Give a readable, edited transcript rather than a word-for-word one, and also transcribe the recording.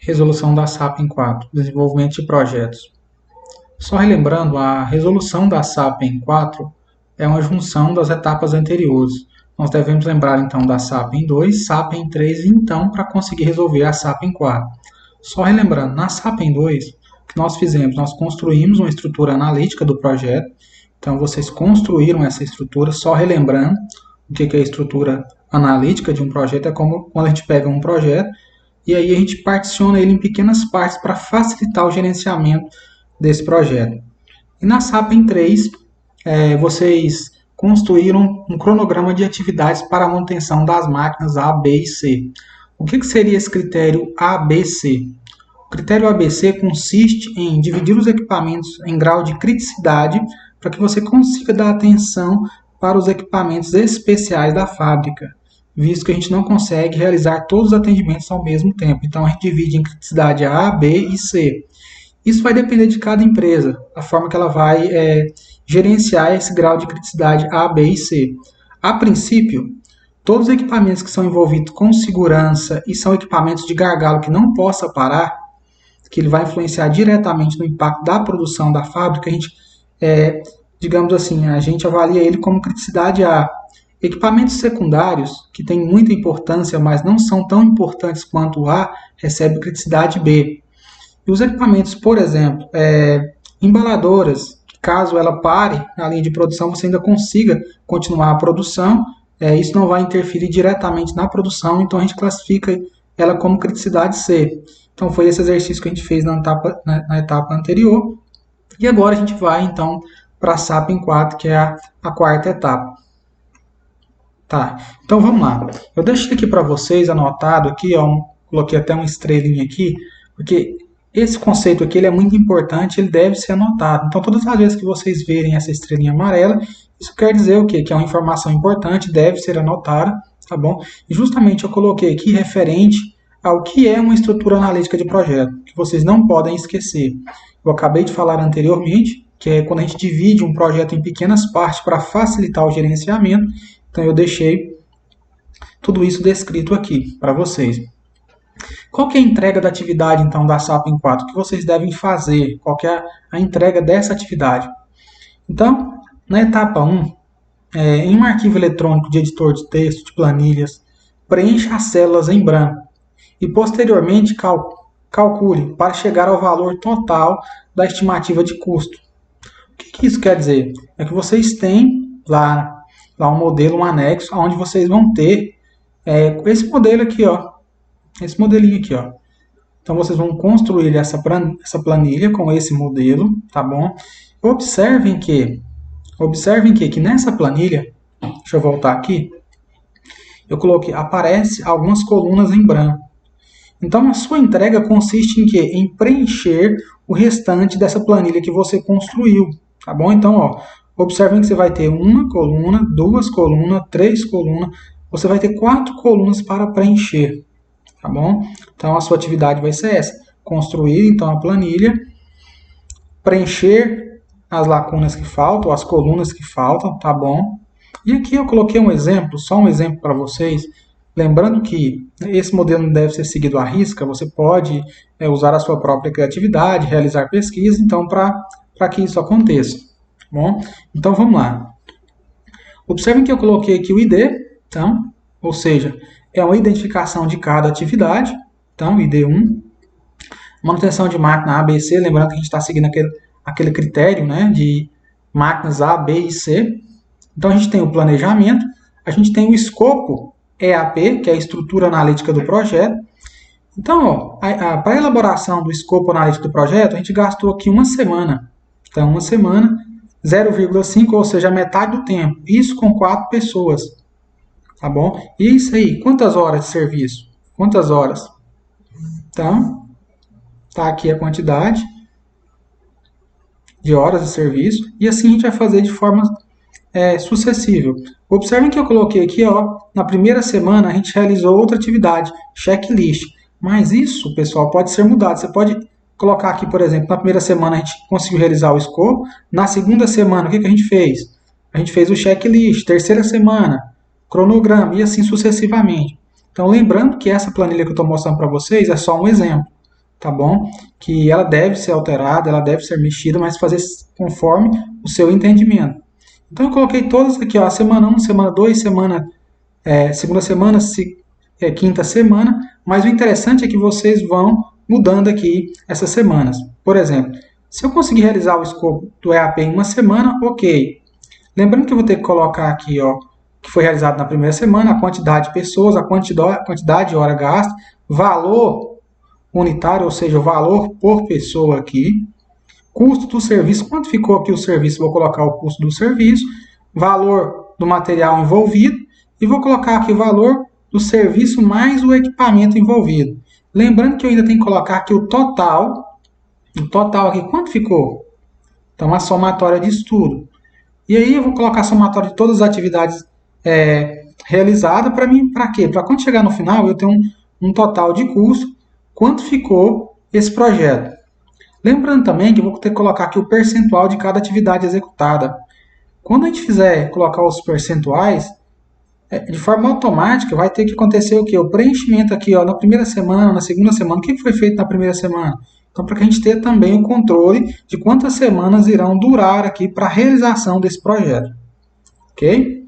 Resolução da SAP em 4, desenvolvimento de projetos. Só relembrando, a resolução da SAP em 4 é uma junção das etapas anteriores. Nós devemos lembrar então da SAP em 2, SAP em 3 e então para conseguir resolver a SAP em 4. Só relembrando, na SAP em 2, o que nós fizemos? Nós construímos uma estrutura analítica do projeto. Então vocês construíram essa estrutura, só relembrando o que é a estrutura analítica de um projeto. É como quando a gente pega um projeto e aí a gente particiona ele em pequenas partes para facilitar o gerenciamento desse projeto. E na SAP em 3, vocês construíram um cronograma de atividades para a manutenção das máquinas A, B e C. O que seria esse critério ABC? O critério ABC consiste em dividir os equipamentos em grau de criticidade para que você consiga dar atenção para os equipamentos especiais da fábrica, visto que a gente não consegue realizar todos os atendimentos ao mesmo tempo. Então, a gente divide em criticidade A, B e C. Isso vai depender de cada empresa, a forma que ela vai gerenciar esse grau de criticidade A, B e C. A princípio, todos os equipamentos que são envolvidos com segurança e são equipamentos de gargalo que não possa parar, que ele vai influenciar diretamente no impacto da produção da fábrica, a gente, digamos assim, a gente avalia ele como criticidade A. Equipamentos secundários, que têm muita importância, mas não são tão importantes quanto o A, recebe criticidade B. E os equipamentos, por exemplo, embaladoras, caso ela pare na linha de produção, você ainda consiga continuar a produção, isso não vai interferir diretamente na produção, então a gente classifica ela como criticidade C. Então foi esse exercício que a gente fez na etapa anterior. E agora a gente vai então para a SAP em 4, que é a quarta etapa. Tá, então vamos lá. Eu deixei aqui para vocês anotado aqui, coloquei até uma estrelinha aqui, porque esse conceito aqui ele é muito importante, ele deve ser anotado. Então, todas as vezes que vocês verem essa estrelinha amarela, isso quer dizer o quê? Que é uma informação importante, deve ser anotada, tá bom? E justamente eu coloquei aqui referente ao que é uma estrutura analítica de projeto, que vocês não podem esquecer. Eu acabei de falar anteriormente, que é quando a gente divide um projeto em pequenas partes para facilitar o gerenciamento. Então, eu deixei tudo isso descrito aqui para vocês. Qual que é a entrega da atividade, então, da SAP em 4? O que vocês devem fazer? Qual que é a entrega dessa atividade? Então, na etapa 1, em um arquivo eletrônico de editor de texto, de planilhas, preencha as células em branco e, posteriormente, calcule para chegar ao valor total da estimativa de custo. O que isso quer dizer? É que vocês têm lá um modelo, um anexo, onde vocês vão ter esse modelo aqui, esse modelinho aqui, Então, vocês vão construir essa planilha com esse modelo, tá bom? Observem que nessa planilha, deixa eu voltar aqui, eu coloquei, aparece algumas colunas em branco. Então, a sua entrega consiste em quê? Em preencher o restante dessa planilha que você construiu, tá bom? Então, observem que você vai ter uma coluna, duas colunas, três colunas, você vai ter 4 colunas para preencher. Tá bom? Então, a sua atividade vai ser essa. Construir, então, a planilha, preencher as lacunas que faltam, as colunas que faltam, tá bom? E aqui eu coloquei um exemplo, só um exemplo para vocês. Lembrando que esse modelo não deve ser seguido à risca, você pode usar a sua própria criatividade, realizar pesquisa, então, para que isso aconteça. Tá bom? Então, vamos lá. Observem que eu coloquei aqui o ID, então, ou seja, é uma identificação de cada atividade, então, ID1. Manutenção de máquina A, B e C, lembrando que a gente está seguindo aquele critério, né, de máquinas A, B e C. Então, a gente tem o planejamento, a gente tem o escopo EAP, que é a estrutura analítica do projeto. Então, para a elaboração do escopo analítico do projeto, a gente gastou aqui uma semana. Então, uma semana, 0,5, ou seja, metade do tempo. Isso com 4 pessoas. Tá bom? E isso aí, quantas horas de serviço? Quantas horas? Então, tá aqui a quantidade de horas de serviço. E assim a gente vai fazer de forma sucessiva. Observem que eu coloquei aqui, na primeira semana a gente realizou outra atividade, checklist. Mas isso, pessoal, pode ser mudado. Você pode colocar aqui, por exemplo, na primeira semana a gente conseguiu realizar o escopo. Na segunda semana, o que a gente fez? A gente fez o checklist. Terceira semana, cronograma e assim sucessivamente. Então, lembrando que essa planilha que eu estou mostrando para vocês é só um exemplo. tá bom? Que ela deve ser alterada, ela deve ser mexida, mas fazer conforme o seu entendimento. Então eu coloquei todas aqui, ó, semana 1, semana 2, segunda semana, quinta semana, mas o interessante é que vocês vão mudando aqui essas semanas. Por exemplo, se eu conseguir realizar o escopo do EAP em uma semana, ok. Lembrando que eu vou ter que colocar aqui, ó, que foi realizado na primeira semana, a quantidade de pessoas, a quantidade de hora gasta, valor unitário, ou seja, o valor por pessoa aqui, custo do serviço, quanto ficou aqui o serviço, vou colocar o custo do serviço, valor do material envolvido e vou colocar aqui o valor do serviço mais o equipamento envolvido. Lembrando que eu ainda tenho que colocar aqui o total aqui, quanto ficou? Então, a somatória disso tudo. E aí eu vou colocar a somatória de todas as atividades realizadas para mim, para quê? Para quando chegar no final eu ter um total de custo, quanto ficou esse projeto. Lembrando também que eu vou ter que colocar aqui o percentual de cada atividade executada. Quando a gente fizer colocar os percentuais, de forma automática vai ter que acontecer o quê? O preenchimento aqui, ó, na primeira semana, na segunda semana. O que foi feito na primeira semana? Então, para que a gente tenha também o controle de quantas semanas irão durar aqui para a realização desse projeto. Ok?